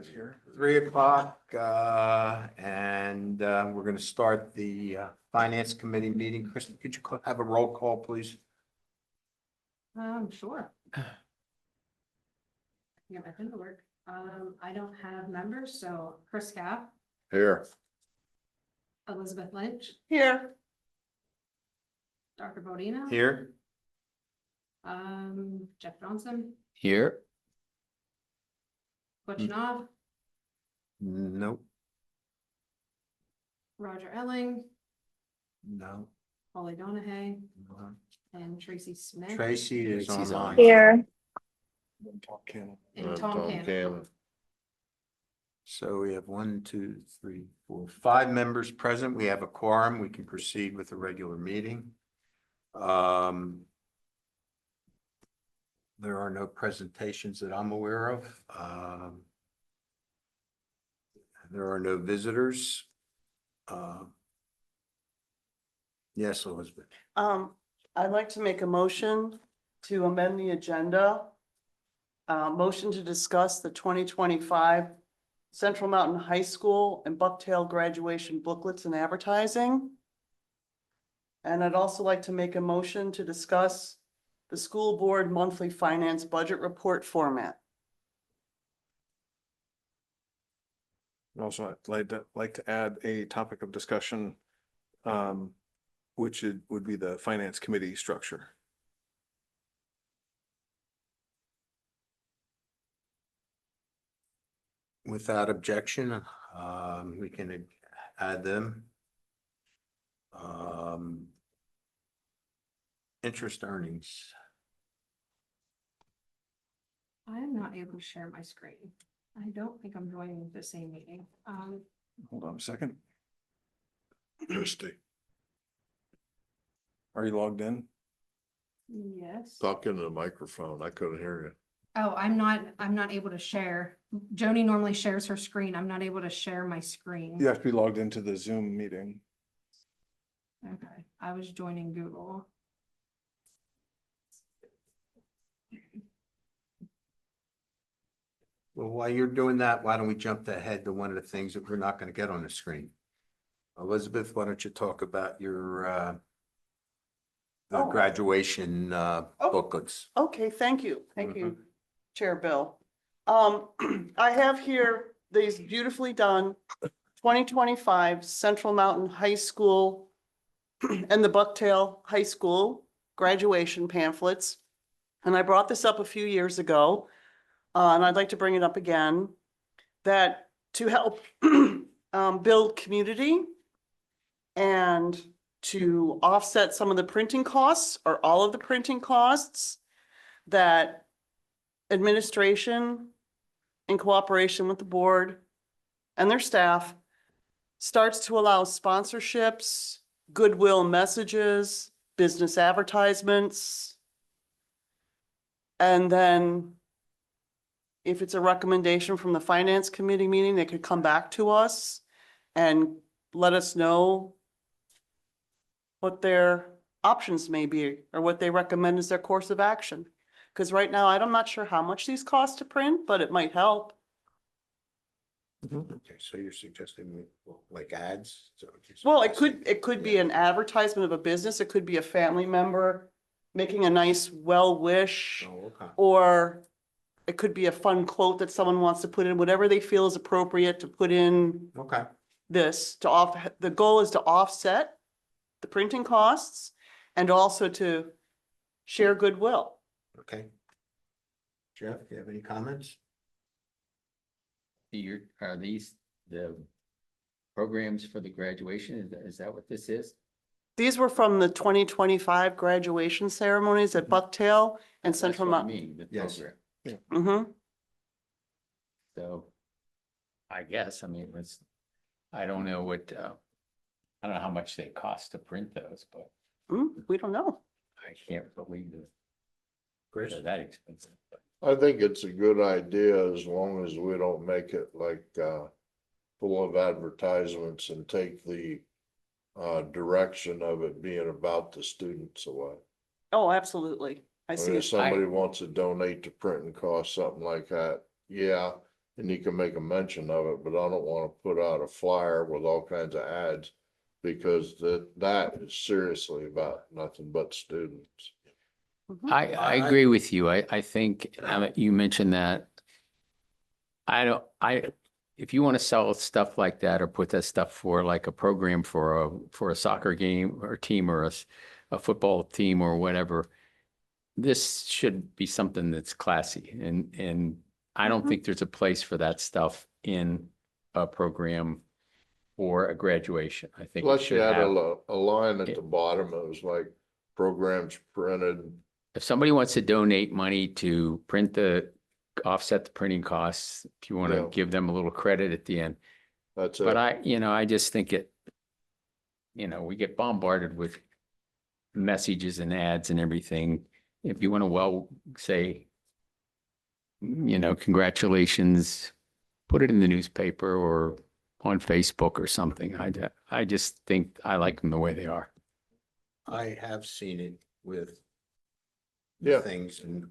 3 o'clock, and we're going to start the Finance Committee meeting. Kristen, could you have a roll call, please? Sure. Yeah, my thing will work. I don't have members, so Chris Capp, Here. Elizabeth Lynch, Here. Dr. Bodina. Here? Jeff Johnson, Here. Butch Knopf, Nope. Roger Elling, No. Holly Donahue, and Tracy Smith. Tracy is Tracy's online. on. Here. And Tom Tom Cannon. Cannon. So we have 1, 2, 3, 4, 5 members present. We have a quorum. We can proceed with the regular meeting. There are no presentations that I'm aware of. There are no visitors. Yes, Elizabeth. I'd like to make a motion to amend the agenda. Motion to discuss the 2025 Central Mountain High School and Bucktail graduation booklets and advertising. And I'd also like to make a motion to discuss the school board monthly finance budget report format. Also, I'd like to add a topic of discussion, which would be the finance committee structure. Without objection, we can add them. Interest earnings. I am not able to share my screen. I don't think I'm joining the same meeting. Hold on a second. Christie. Are you logged in? Yes. Talk into the microphone. I couldn't hear you. Oh, I'm not able to share. Joni normally shares her screen. I'm not able to share my screen. You have to be logged into the Zoom meeting. Okay, I was joining Google. Well, while you're doing that, why don't we jump ahead to one of the things that we're not going to get on the screen? Elizabeth, why don't you talk about your the Oh. graduation booklets? Okay, thank you. Thank you, Chair Bill. I have here these beautifully done 2025 Central Mountain High School and the Bucktail High School graduation pamphlets. And I brought this up a few years ago, and I'd like to bring it up again, that to help build community and to offset some of the printing costs or all of the printing costs, that administration in cooperation with the board and their staff starts to allow sponsorships, goodwill messages, business advertisements. And then if it's a recommendation from the finance committee meeting, they could come back to us and let us know what their options may be or what they recommend as their course of action. Because right now, I'm not sure how much these cost to print, but it might help. Okay, so you're suggesting like ads? Is that what you're Well, suggesting? it could be an advertisement of a business. It could be a family member making a nice well wish, Oh, okay. or it could be a fun quote that someone wants to put in, whatever they feel is appropriate to put in Okay. this the goal is to offset the printing costs and also to share goodwill. Okay. Jeff, do you have any comments? Are these the programs for the graduation? Is that what this is? These were from the 2025 graduation ceremonies at Bucktail and That's Central what I Mountain. mean, the Yes. program. Mm-hmm. So I guess, I mean, I don't know what, I don't know how much they cost to print those, but We don't know. I can't believe Chris? they're that expensive. But I think it's a good idea as long as we don't make it like, full of advertisements and take the, direction of it being about the students away. Oh, absolutely. I I see mean, it. if somebody wants to donate to printing costs, something like that, yeah, and you can make a mention of it, but I don't wanna put out a flyer with all kinds of ads. Because that is seriously about nothing but students. I agree with you. I think you mentioned that. If you want to sell stuff like that or put that stuff for like a program for a soccer game or team or a football team or whatever, this should be something that's classy and I don't think there's a place for that stuff in a program or a graduation. I think it Plus you should had have, a line at the bottom, it was like programs printed. if somebody wants to donate money to offset the printing costs, if you want Yeah. to give them a little credit at the end. That's But it. I just think we get bombarded with messages and ads and everything. If you want to say, congratulations, put it in the newspaper or on Facebook or something. I just think I like them the way they are. I have seen it with Yeah. things and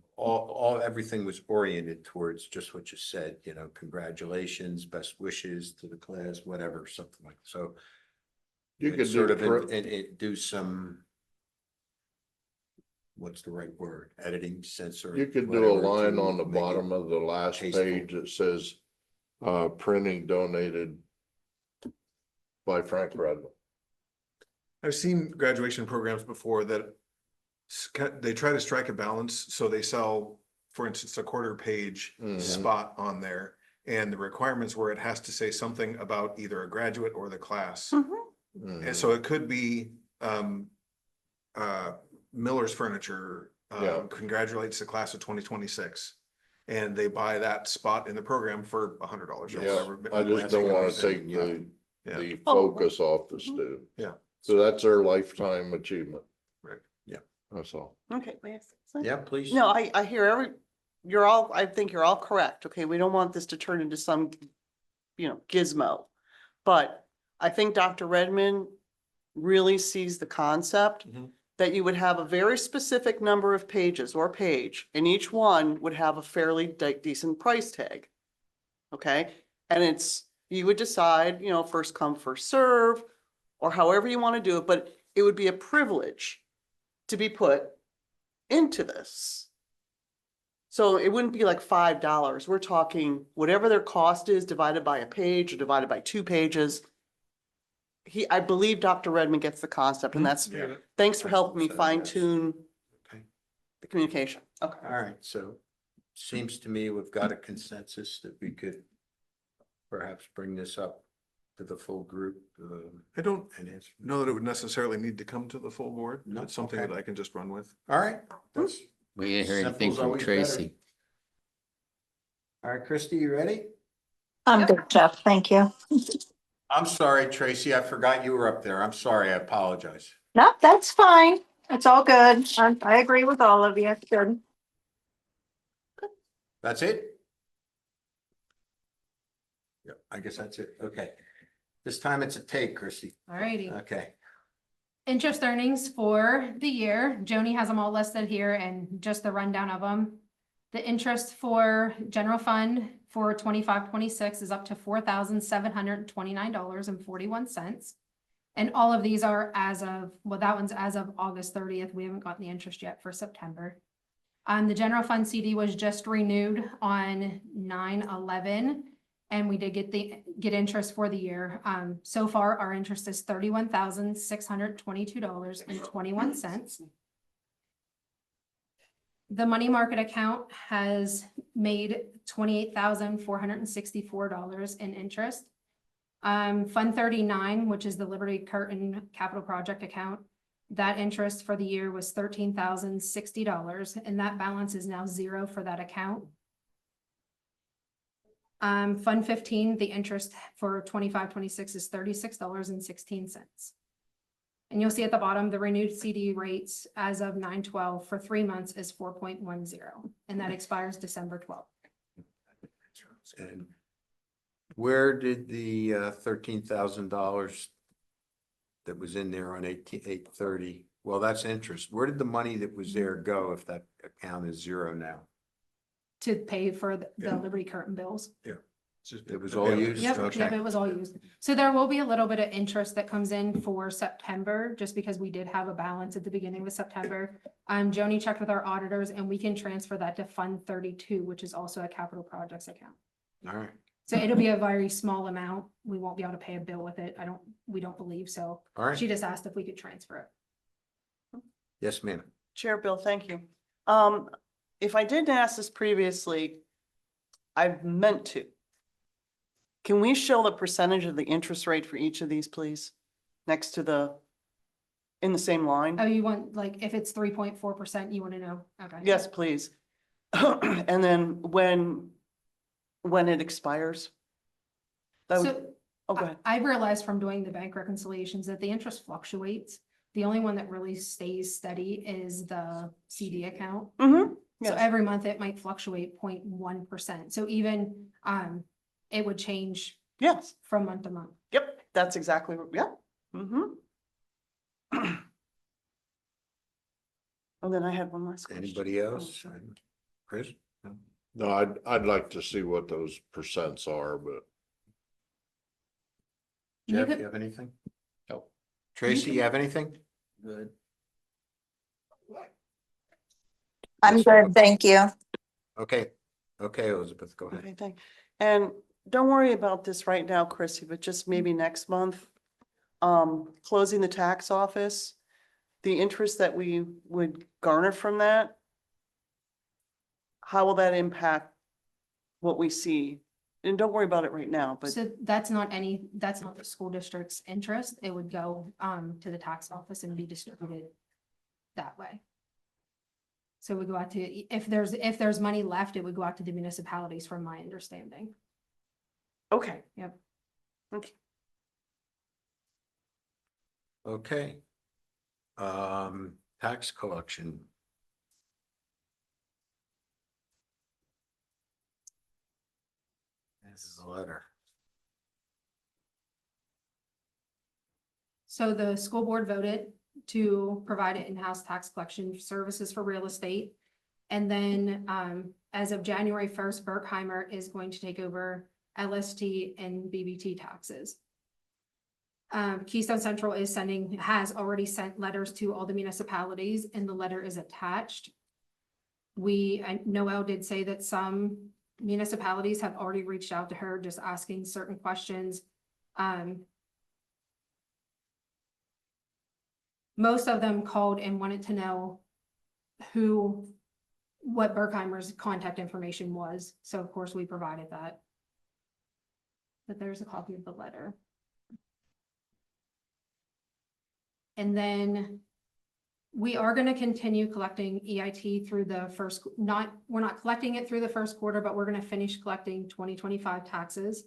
everything was oriented towards just what you said, congratulations, best wishes to the class, whatever, something like, so. You it's could sort do, of, do some, what's the right word, editing, censor. you could do a whatever, line to on the make it bottom of the last tasteful. page that says, printing donated by Frank Redmond. I've seen graduation programs before that they try to strike a balance, so they sell, for instance, a quarter page Mhm. spot on there. And the requirements where it has to say something about either a graduate or the class. Mhm. And so it could be Miller's Furniture Yeah. congratulates the class of 2026. And they buy that spot in the program for $100 or Yeah, whatever. I just don't wanna take Yeah. the Oh. focus off the Mhm. student. Yeah. So that's their lifetime achievement. Right. Yeah. That's all. Okay, may I say something? Yeah, please. No, I hear I think you're all correct. Okay, we don't want this to turn into some, gizmo. But I think Dr. Redmond really sees the concept Mhm. that you would have a very specific number of pages or page, and each one would have a fairly decent price tag. Okay, and you would decide, first come, first serve, or however you want to do it, but it would be a privilege to be put into this. So it wouldn't be like $5. We're talking whatever their cost is divided by a page or divided by 2 pages. I believe Dr. Redmond gets the concept, and that's, Yeah. thanks for helping me So, yes. fine tune Okay. the communication. Okay. All right, so seems to me we've got a consensus that we could perhaps bring this up to the full group. I don't And answer. know that it would necessarily need to come to the full board. No, It's something okay. that I can just run with. All right. That's, We didn't hear Simple's anything from always better. Tracy. all right, Christy, you ready? I'm good, Jeff. Thank you. I'm sorry, Tracy, I forgot you were up there. I'm sorry, I apologize. No, that's fine. It's all good. I agree with all of you. It's good. That's it? Yeah, I guess that's it. Okay. This time it's a take, Christy. Alrighty. Okay. Interest earnings for the year, Joni has them all listed here and just the rundown of them. The interest for general fund for 25-26 is up to $4,729.41. And all of these are that one's as of August 30th. We haven't gotten the interest yet for September. The general fund CD was just renewed on 9/11. And we did get interest for the year. So far, our interest is $31,622.21. The money market account has made $28,464 in interest. Fund 39, which is the Liberty Curtain Capital Project account, that interest for the year was $13,060, and that balance is now zero for that account. Fund 15, the interest for 25-26 is $36.16. And you'll see at the bottom, the renewed CD rates as of 9/12 for 3 months is 4.10, and that expires December 12th. And where did the $13,000 that was in there on 8/30? Well, that's interest. Where did the money that was there go if that account is zero now? To pay for the Yeah. Liberty Curtain bills. It was all used? Yep, Okay. yep, it was all used. So there will be a little bit of interest that comes in for September, just because we did have a balance at the beginning of September. Joni checked with our auditors and we can transfer that to Fund 32, which is also a capital projects account. All right. So it'll be a very small amount. We won't be able to pay a bill with it. We don't believe so. All right. She just asked if we could transfer it. Yes, ma'am. Chair Bill, thank you. If I didn't ask this previously, I've meant to. Can we show the percentage of the interest rate for each of these, please? Next to in the same line? Oh, you want, like, if it's 3.4%, you want to know? Okay. Yes, please. And then when it expires? That would, So oh, go ahead. I realized from doing the bank reconciliations that the interest fluctuates. The only one that really stays steady is the CD account. Mm-hmm, So yes, every month it might fluctuate 0.1%. So even, it would change yes, from month to month. yep, that's exactly, yep. Mm-hmm. And then I had one last question. Anybody else? Chris? No? No, I'd like to see what those percents are, but You Jeff, could- you have anything? No. Tracy, you have anything? Good. I'm Yes, good, thank you. Okay. Okay, Elizabeth, go ahead. Okay, thank, and don't worry about this right now, Chrissy, but just maybe next month. Closing the tax office, the interest that we would garner from that. How will that impact what we see? And don't worry about it right now, but, So that's not the school district's interest. It would go, to the tax office and be distributed that way. So we go out to, if there's money left, it would go out to the municipalities from my understanding. okay. Yep. Okay. Okay. Tax collection. This is a letter. So the school board voted to provide in-house tax collection services for real estate. And then, as of January 1st, Berkheimer is going to take over LST and BBT taxes. Keystone Central has already sent letters to all the municipalities, and the letter is attached. Noel did say that some municipalities have already reached out to her, just asking certain questions. Most of them called and wanted to know what Berkheimer's contact information was. So of course we provided that. But there's a copy of the letter. And then we are going to continue collecting EIT through the we're not collecting it through the first quarter, but we're going to finish collecting 2025 taxes.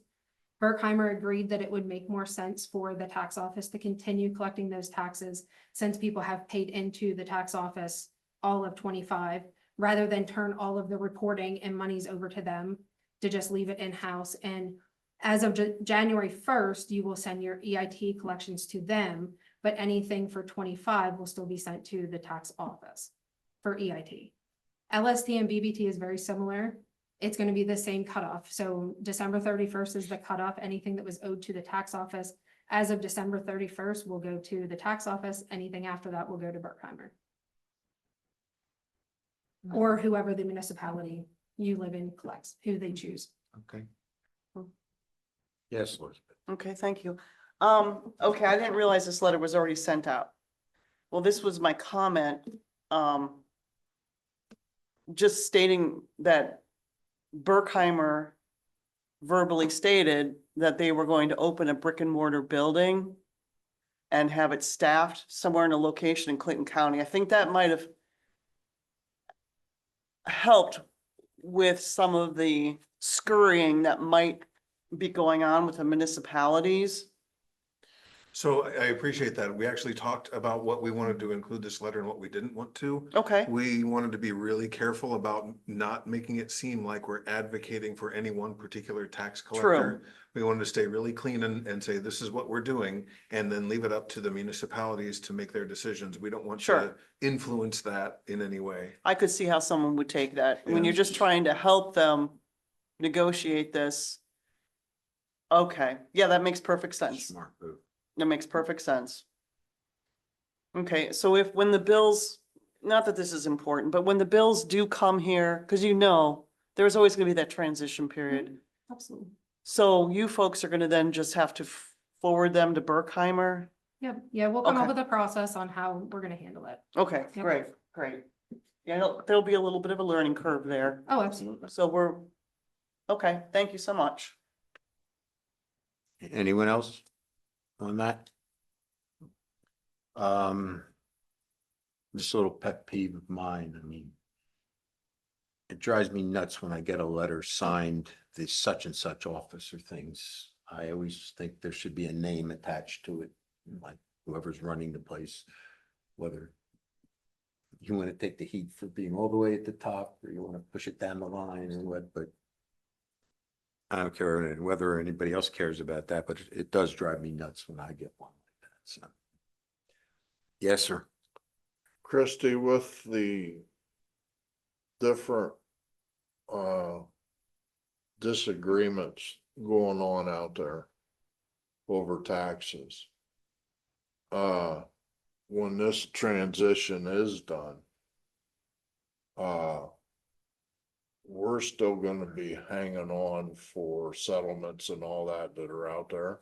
Berkheimer agreed that it would make more sense for the tax office to continue collecting those taxes since people have paid into the tax office all of 25, rather than turn all of the reporting and monies over to them, to just leave it in-house. And as of January 1st, you will send your EIT collections to them, but anything for 25 will still be sent to the tax office for EIT. LST and BBT is very similar. It's going to be the same cutoff. So December 31st is the cutoff. Anything that was owed to the tax office as of December 31st will go to the tax office. Anything after that will go to Berkheimer. Or whoever the municipality you live in collects, who they choose. Okay. Yes, Elizabeth. Okay, thank you. Okay, I didn't realize this letter was already sent out. Well, this was my comment, just stating that Berkheimer verbally stated that they were going to open a brick and mortar building and have it staffed somewhere in a location in Clinton County. I think that might have helped with some of the scurrying that might be going on with the municipalities. So I appreciate that. We actually talked about what we wanted to include this letter and what we didn't want to. Okay, We wanted to be really careful about not making it seem like we're advocating for any one particular tax collector. We wanted to stay really clean and say, this is what we're doing, and then leave it up to the municipalities to make their decisions. We don't want to Sure. influence that in any way. I could see how someone would take that. When Yeah. you're just trying to help them negotiate this, Okay, yeah, that makes perfect sense. Smart move. That makes perfect sense. Okay, so if, when the bills, not that this is important, but when the bills do come here, because there's always gonna be that transition period. Absolutely. So you folks are gonna then just have to forward them to Berkheimer? Yep, yeah, we'll come up Okay. with a process on how we're gonna handle it. Okay, Yep. great, great. Yeah, there'll be a little bit of a learning curve there. Oh, absolutely. So okay, thank you so much. Anyone else on that? Just a little pet peeve of mine, I mean. It drives me nuts when I get a letter signed, the such and such office or things. I always think there should be a name attached to it, like whoever's running the place, whether. You want to take the heat for being all the way at the top, or you want to push it down the line or what, but. I don't care whether anybody else cares about that, but it does drive me nuts when I get one like that, so. Yes, sir. Christie, with the different disagreements going on out there over taxes. When this transition is done, we're still gonna be hanging on for settlements and all that are out there.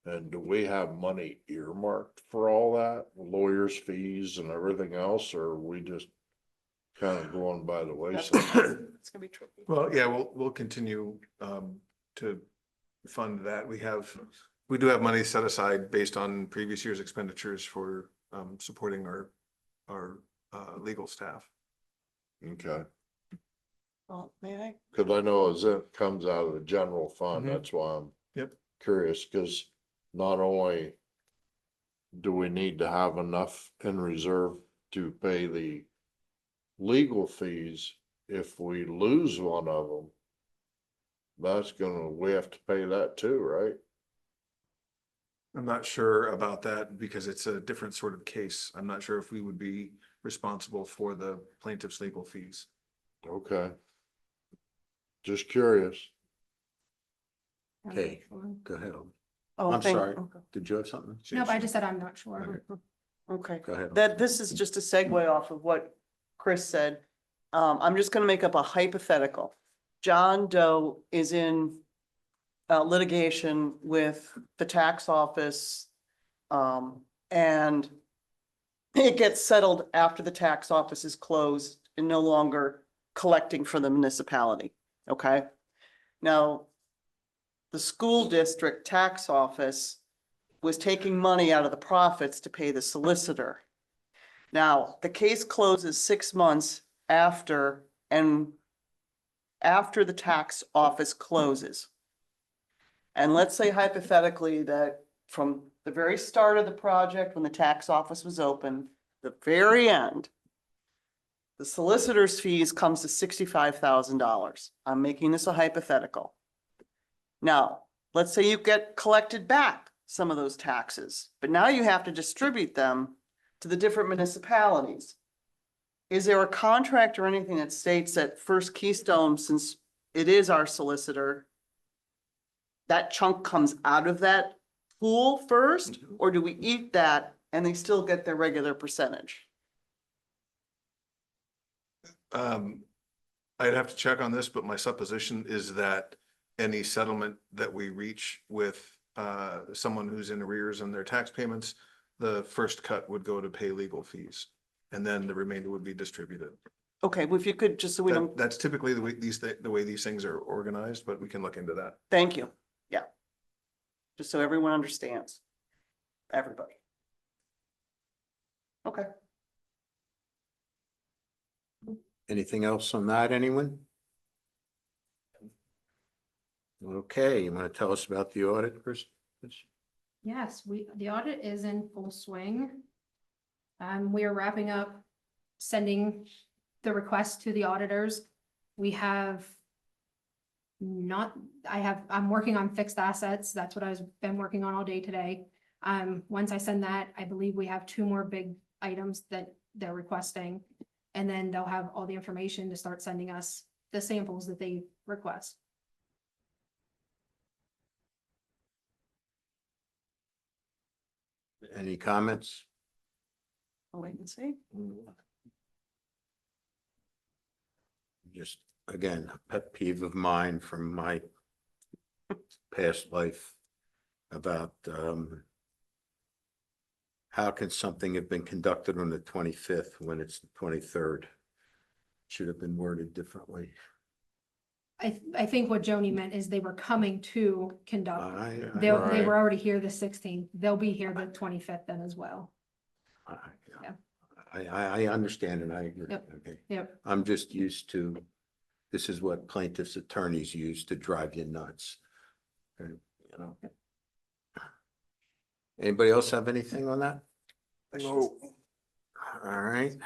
And do we have money earmarked for all that, lawyers' fees and everything else, or are we just kind of going by the wayside? It's gonna be tricky. Well, yeah, we'll continue to fund that. We do have money set aside based on previous year's expenditures for supporting our legal staff. Okay, Well, may I? cause I know as it comes out of the general fund, Mhm. that's why I'm Yep. curious, cause not only do we need to have enough in reserve to pay the legal fees, if we lose one of them, we have to pay that too, right? I'm not sure about that because it's a different sort of case. I'm not sure if we would be responsible for the plaintiff's legal fees. Okay. Just curious. Okay. Go ahead. Oh, I'm thank- sorry. okay. Did you have something? Nope, I just said I'm not sure. Okay, Go ahead. that, this is just a segue off of what Chris said. I'm just gonna make up a hypothetical. John Doe is in litigation with the tax office. And it gets settled after the tax office is closed and no longer collecting for the municipality, okay? Now, the school district tax office was taking money out of the profits to pay the solicitor. Now, the case closes 6 months after the tax office closes. And let's say hypothetically that from the very start of the project, when the tax office was open, the very end, the solicitor's fees comes to $65,000. I'm making this a hypothetical. Now, let's say you get collected back some of those taxes, but now you have to distribute them to the different municipalities. Is there a contract or anything that states that First Keystone, since it is our solicitor, that chunk comes out of that pool first, or do we eat that and they still get their regular percentage? I'd have to check on this, but my supposition is that any settlement that we reach with someone who's in arrears in their tax payments, the first cut would go to pay legal fees, and then the remainder would be distributed. Okay, well, if you could, just so we don't, That's typically the way these things are organized, but we can look into that. thank you, yeah. Just so everyone understands. Everybody. Okay. Anything else on that, anyone? Okay, you want to tell us about the audit, Chris? Yes, the audit is in full swing. We are wrapping up sending the request to the auditors. I'm working on fixed assets. That's what I've been working on all day today. Once I send that, I believe we have 2 more big items that they're requesting. And then they'll have all the information to start sending us the samples that they request. Any comments? I'll wait and see. Just, again, a pet peeve of mine from my past life about, how can something have been conducted on the 25th when it's the 23rd? Should have been worded differently. I think what Joni meant is they were coming to conduct. They Right. were already here the 16th. They'll be here the 25th then as well. Yeah. I understand and I agree. Yep. Okay. Yep. I'm just used to, this is what plaintiffs' attorneys use to drive you nuts. Okay, you know. Anybody else have anything on that? No. All right.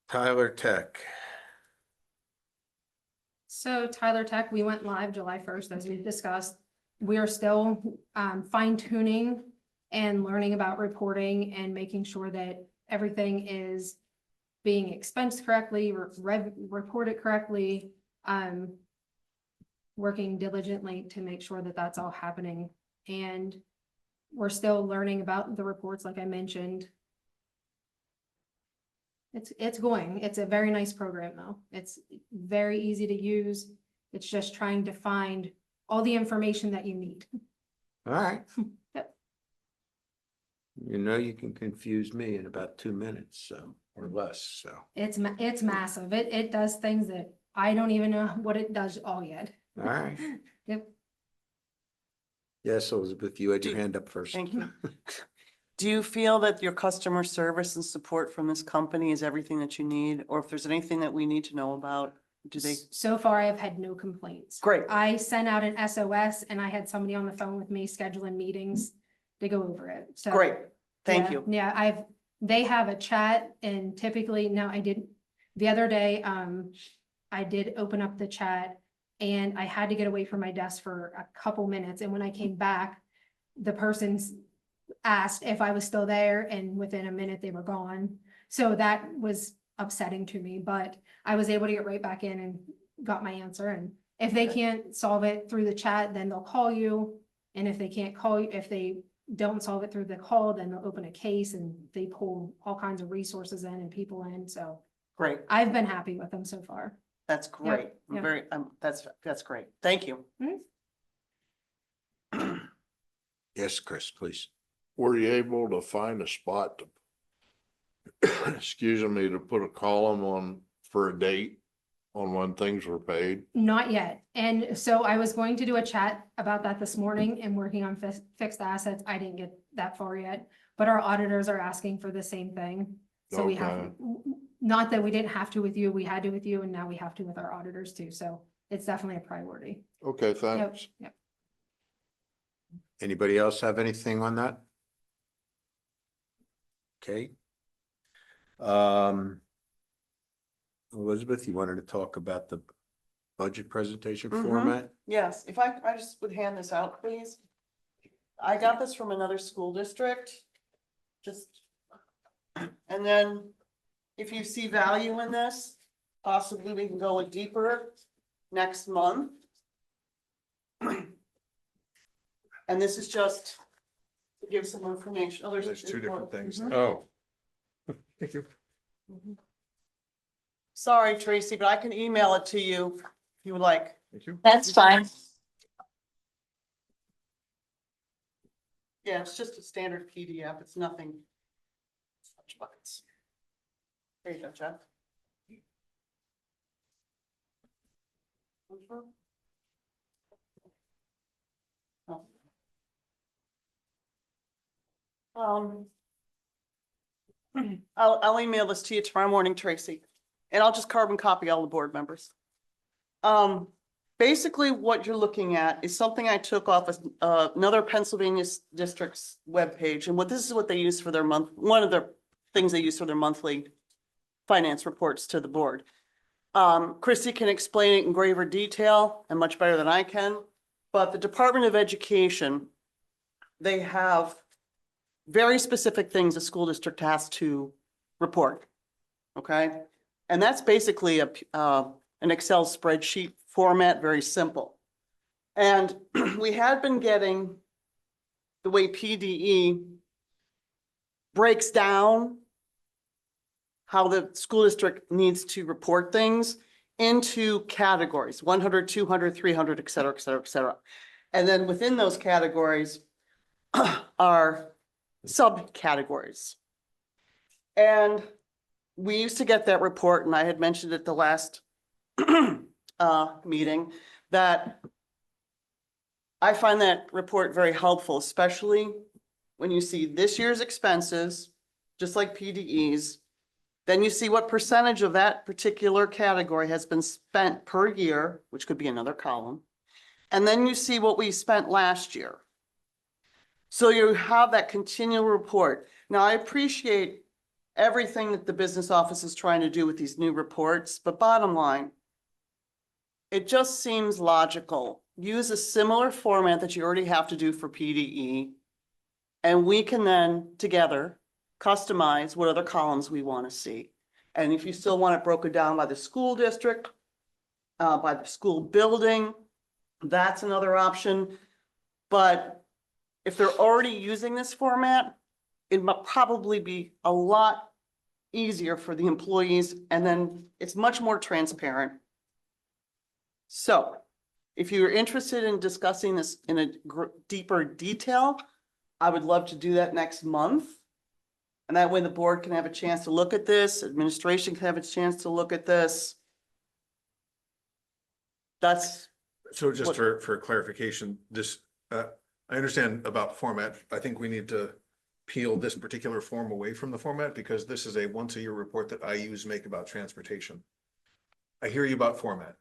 Tyler Tech. So Tyler Tech, we went live July 1st, as we've discussed. We are still fine tuning and learning about reporting and making sure that everything is being expensed correctly, reported correctly. Working diligently to make sure that that's all happening. And we're still learning about the reports, like I mentioned. It's going. It's a very nice program though. It's very easy to use. It's just trying to find all the information that you need. All right. Yep. You know, you can confuse me in about 2 minutes, so, or less, so. It's massive. It does things that I don't even know what it does all yet. All right. Yep. Yes, Elizabeth, you had your hand up first. Thank you. Do you feel that your customer service and support from this company is everything that you need? Or if there's anything that we need to know about, do they? So far, I've had no complaints. Great. I sent out an SOS and I had somebody on the phone with me scheduling meetings to go over it. So. Great, thank Yeah, you. Yeah, they have a chat and typically, no, I didn't, the other day, I did open up the chat and I had to get away from my desk for a couple minutes. And when I came back, the person's asked if I was still there and within a minute they were gone. So that was upsetting to me, but I was able to get right back in and got my answer. And if they can't solve it through the chat, then they'll call you. And if they can't call you, if they don't solve it through the call, then they'll open a case and they pull all kinds of resources in and people in. So Great, I've been happy with them so far. that's great. I'm yep. very, that's great. Thank you. Yes, Chris, please. Were you able to find a spot to, excuse me, to put a column on for a date on when things were paid? Not yet. And so I was going to do a chat about that this morning and working on fixed assets. I didn't get that far yet, but our auditors are asking for the same thing. So we have, Okay. not that we didn't have to with you, we had to with you and now we have to with our auditors too. So it's definitely a priority. Okay, Yep, thanks. yep. Anybody else have anything on that? Okay. Elizabeth, you wanted to talk about the budget presentation Mhm. format? Yes, if I just would hand this out, please. I got this from another school district. Just, and then if you see value in this, possibly we can go deeper next month. And this is just to give some information. Oh, There's two different things. Mhm. Oh. Thank you. Sorry, Tracy, but I can email it to you if you would like. Thank you. That's fine. Yeah, it's just a standard PDF. It's nothing. Such buckets. There you go, Jeff. Oh. I'll email this to you tomorrow morning, Tracy, and I'll just carbon copy all the board members. Basically what you're looking at is something I took off of another Pennsylvania district's webpage, and this is what they use for their one of the things they use for their monthly finance reports to the board. Chrissy can explain it in graver detail and much better than I can, but the Department of Education, they have very specific things a school district has to report. Okay, and that's basically an Excel spreadsheet format, very simple. And we had been getting the way PDE breaks down how the school district needs to report things into categories, 100, 200, 300, et cetera, et cetera, et cetera. And then within those categories are subcategories. And we used to get that report, and I had mentioned at the last meeting, that I find that report very helpful, especially when you see this year's expenses, just like PDEs. Then you see what percentage of that particular category has been spent per year, which could be another column. And then you see what we spent last year. So you have that continual report. Now, I appreciate everything that the business office is trying to do with these new reports, but bottom line, it just seems logical. Use a similar format that you already have to do for PDE. And we can then together customize what other columns we want to see. And if you still want it broken down by the school district, by the school building, that's another option. But if they're already using this format, it might probably be a lot easier for the employees, and then it's much more transparent. So if you're interested in discussing this in a deeper detail, I would love to do that next month. And that way the board can have a chance to look at this, administration can have a chance to look at this. That's, So just What- for clarification, I understand about format. I think we need to peel this particular form away from the format because this is a once a year report that IUs make about transportation. I hear you about format.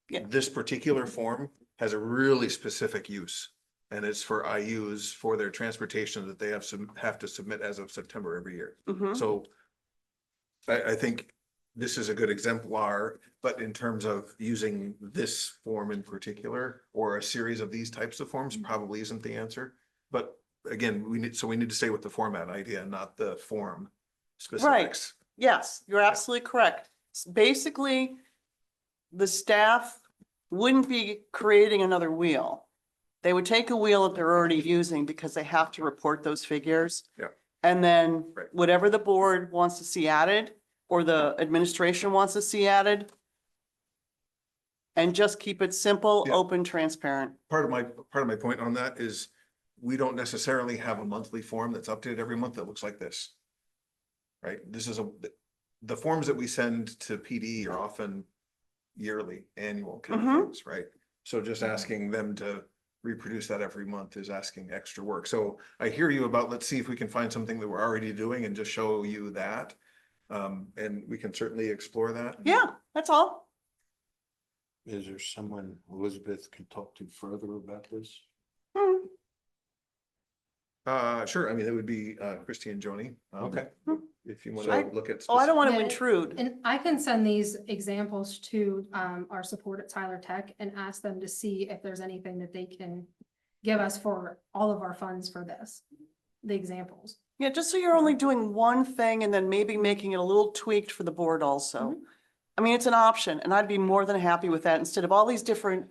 Yeah. This particular form has a really specific use. And it's for IUs for their transportation that they have to submit as of September every year. mhm. So I think this is a good exemplar, but in terms of using this form in particular, or a series of these types of forms, probably isn't the answer. But again, we need to stay with the format idea, not the form specifics. Yes, you're absolutely correct. Basically, the staff wouldn't be creating another wheel. They would take a wheel that they're already using because they have to report those figures. Yeah. And then Right. whatever the board wants to see added, or the administration wants to see added. And just keep it simple, Yeah. open, transparent. Part of my point on that is we don't necessarily have a monthly form that's updated every month that looks like this. Right? The forms that we send to PD are often yearly, annual kind of Mhm. things, right? So just asking them to reproduce that every month is asking extra work. So I hear you about, let's see if we can find something that we're already doing and just show you that. And we can certainly explore that. Yeah, that's all. Is there someone Elizabeth can talk to further about this? Hmm. Sure. I mean, it would be Christy and Joni. Okay. If you want I- to look at. Oh, I don't want to Yeah, intrude. And I can send these examples to our support at Tyler Tech and ask them to see if there's anything that they can give us for all of our funds for this, the examples. Yeah, just so you're only doing one thing and then maybe making it a little tweaked for the board also. Mhm. I mean, it's an option, and I'd be more than happy with that instead of all these different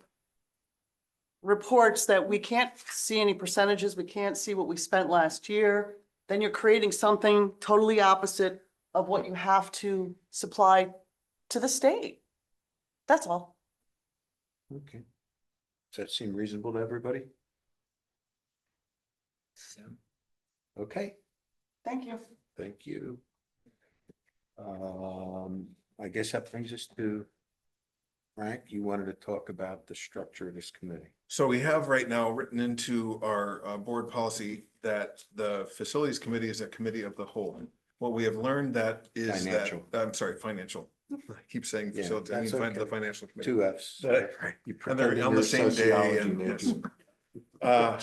reports that we can't see any percentages, we can't see what we spent last year. Then you're creating something totally opposite of what you have to supply to the state. That's all. Okay. Does that seem reasonable to everybody? Okay, Thank you. thank you. I guess that brings us to Frank, you wanted to talk about the structure of this committee. So we have right now written into our board policy that the facilities committee is a committee of the whole. What we have learned that is that, Financial. I'm sorry, financial. I keep saying Yeah, facilities, I mean, that's the okay. financial committee. 2 Fs. Right. You And they're pretended on you're the same day sociology and yes. major. Uh,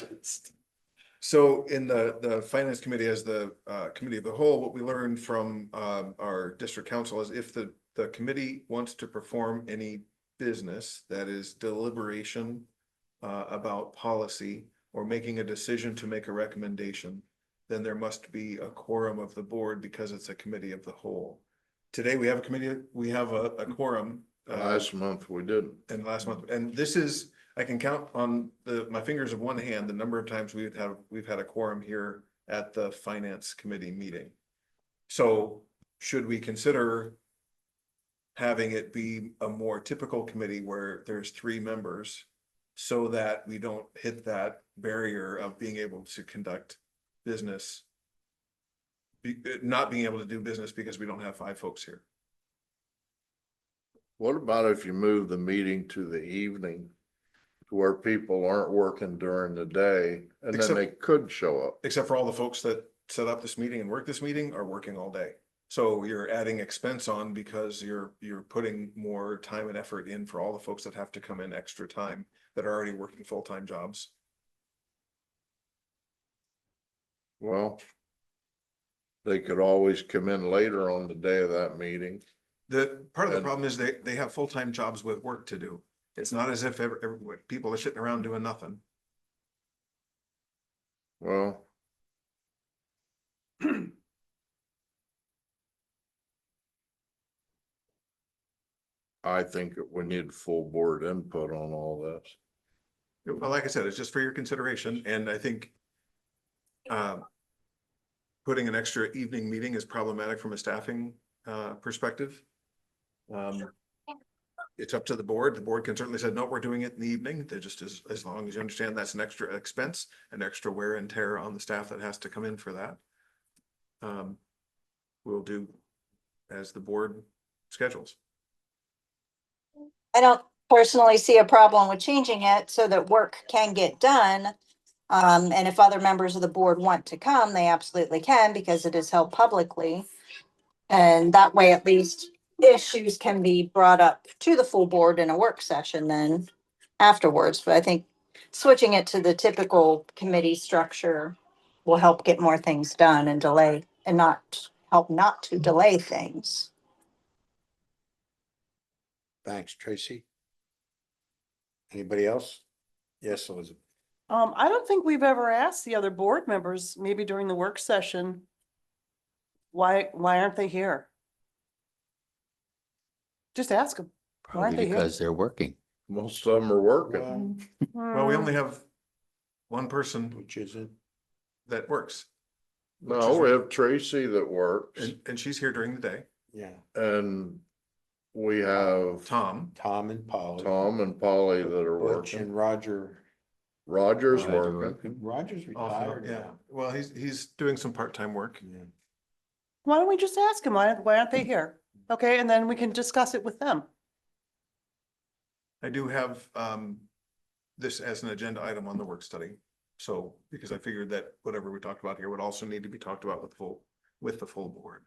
So in the finance committee as the committee of the whole, what we learned from our district council is if the committee wants to perform any business that is deliberation about policy or making a decision to make a recommendation, then there must be a quorum of the board because it's a committee of the whole. Today, we have a committee, we have a quorum. Last month we didn't. And last month, and this is, I can count on my fingers of one hand, the number of times we've had a quorum here at the finance committee meeting. So should we consider having it be a more typical committee where there's 3 members so that we don't hit that barrier of being able to conduct business, not being able to do business because we don't have 5 folks here? What about if you move the meeting to the evening? To where people aren't working during the day and then Except- they could show up. Except for all the folks that set up this meeting and work this meeting are working all day. So you're adding expense on because you're putting more time and effort in for all the folks that have to come in extra time that are already working full-time jobs. Well, they could always come in later on the day of that meeting. The part of the And- problem is they have full-time jobs with work to do. It's not as if people are sitting around doing nothing. Well, I think we need full board input on all this. Well, like I said, it's just for your consideration, and I think putting an extra evening meeting is problematic from a staffing perspective. It's up to the board. The board can certainly say, no, we're doing it in the evening. They're just as long as you understand that's an extra expense, an extra wear and tear on the staff that has to come in for that. We'll do as the board schedules. I don't personally see a problem with changing it so that work can get done. And if other members of the board want to come, they absolutely can because it is held publicly. And that way, at least issues can be brought up to the full board in a work session then afterwards. But I think switching it to the typical committee structure will help get more things done and not to delay things. Thanks, Tracy. Anybody else? Yes, Elizabeth. I don't think we've ever asked the other board members, maybe during the work session, why aren't they here? Just ask them. Why aren't Probably they here? because they're working. Most of them are working. Well, we only have one person Which isn't, that works, No, we have Tracy that works and she's here during the day. yeah, and we have Tom, Tom and Polly. Tom and Polly that are Butch working. and Roger. Roger's Roger working. Roger's also, retired yeah, now. well, he's doing some part-time work. Yeah. Why don't we just ask them, why aren't they here? Okay, and then we can discuss it with them. I do have this as an agenda item on the work study. So, because I figured that whatever we talked about here would also need to be talked about with the full board.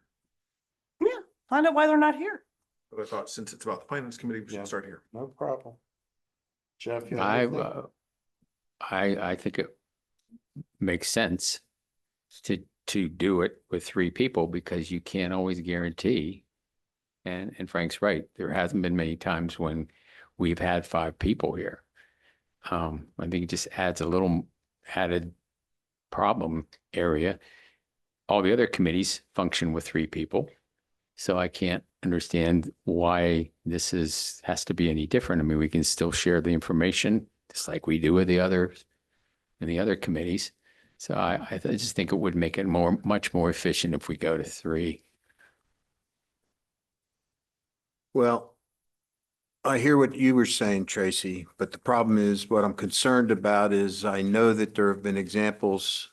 Yeah, find out why they're not here. But I thought since it's about the finance committee, we Yeah. should start here. No problem. Jeff, you have I, anything? I think it makes sense to do it with 3 people because you can't always guarantee. And Frank's right. There hasn't been many times when we've had 5 people here. I think it just adds a little added problem area. All the other committees function with 3 people. So I can't understand why this has to be any different. I mean, we can still share the information just like we do with the others in the other committees. So I just think it would make it much more efficient if we go to 3. Well, I hear what you were saying, Tracy, but the problem is what I'm concerned about is I know that there have been examples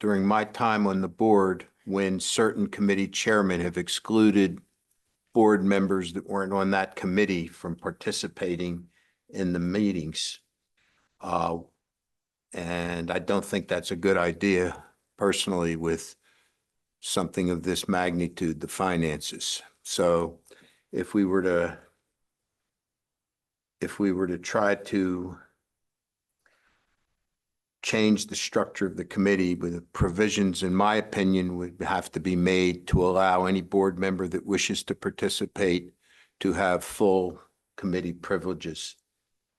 during my time on the board when certain committee chairmen have excluded board members that weren't on that committee from participating in the meetings. And I don't think that's a good idea personally with something of this magnitude, the finances. So if we were to try to change the structure of the committee with the provisions, in my opinion, would have to be made to allow any board member that wishes to participate to have full committee privileges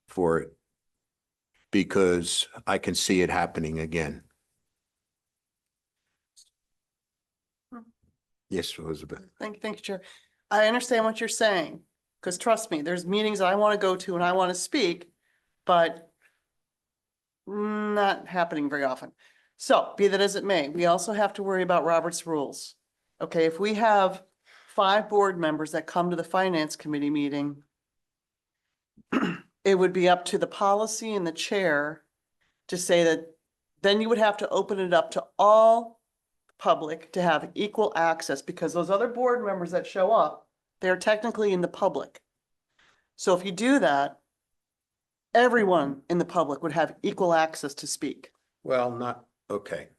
for it. Because I can see it happening again. Yes, Elizabeth. Thank you, Chair. I understand what you're saying, because trust me, there's meetings I want to go to and I want to speak, but not happening very often. So be that as it may, we also have to worry about Robert's rules. Okay, if we have 5 board members that come to the finance committee meeting, it would be up to the policy and the chair to say that then you would have to open it up to all public to have equal access, because those other board members that show up, they're technically in the public. So if you do that, everyone in the public would have equal access to speak. Well, not, okay.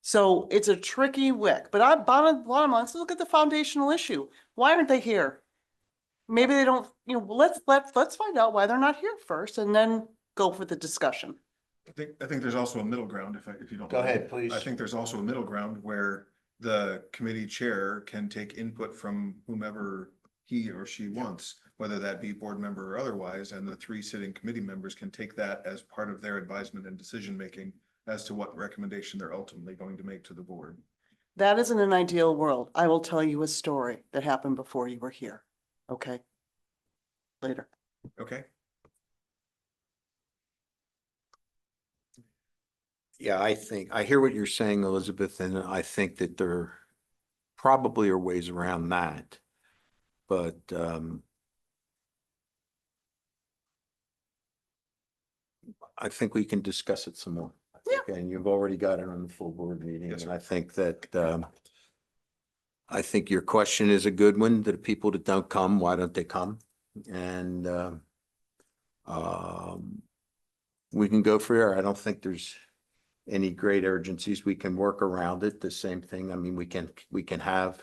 So it's a tricky wick, but bottom line, let's look at the foundational issue. Why aren't they here? Maybe they don't, let's find out why they're not here first and then go for the discussion. I think there's also a middle ground, if you don't. Go mind. ahead, please. I think there's also a middle ground where the committee chair can take input from whomever he or she wants, whether that be board member or otherwise, and the 3 sitting committee members can take that as part of their advisement and decision-making as to what recommendation they're ultimately going to make to the board. That isn't an ideal world. I will tell you a story that happened before you were here. Okay? Later. Okay? Yeah, I hear what you're saying, Elizabeth, and I think that there probably are ways around that. But, I think we can discuss it some more. And you've already got it on the full board meeting, Yes, and sir. I think that, I think your question is a good one, that people that don't come, why don't they come? And, we can go for there. I don't think there's any great urgencies. We can work around it. The same thing. I mean, we can have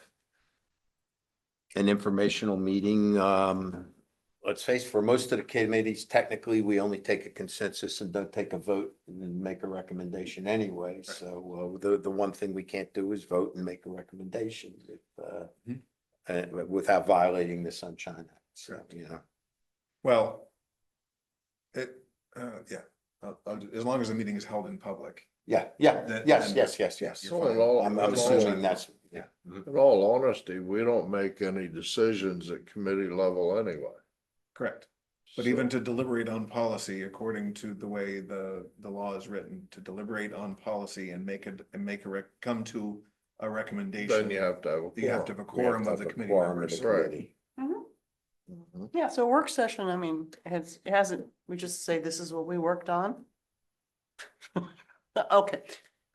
an informational meeting. Let's face it, for most of the committees, technically, we only take a consensus and don't take a vote and then make a recommendation anyway. So, the one thing we can't do is vote and make a recommendation without violating the Sunshine Act. So, Well, yeah, as long as the meeting is held in public. yes. So in all- I'm in all- assuming that's, In all honesty, we don't make any decisions at committee level anyway. Correct. But even to deliberate on policy, according to the way the law is written, to deliberate on policy and come to a recommendation. Then you have to have a You have to have a quorum of the committee members. Right. Mhm. Yeah, so a work session, I mean, it hasn't, we just say this is what we worked on. Okay,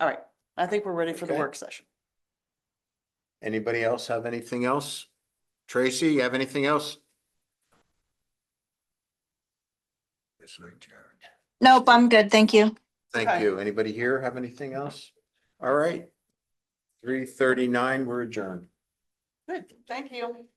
all right. I think we're ready for the Okay. work session. Anybody else have anything else? Tracy, you have anything else? Nope, I'm good. Thank you. Thank Okay. you. Anybody here have anything else? All right. 3:39, we're adjourned. Good, thank you.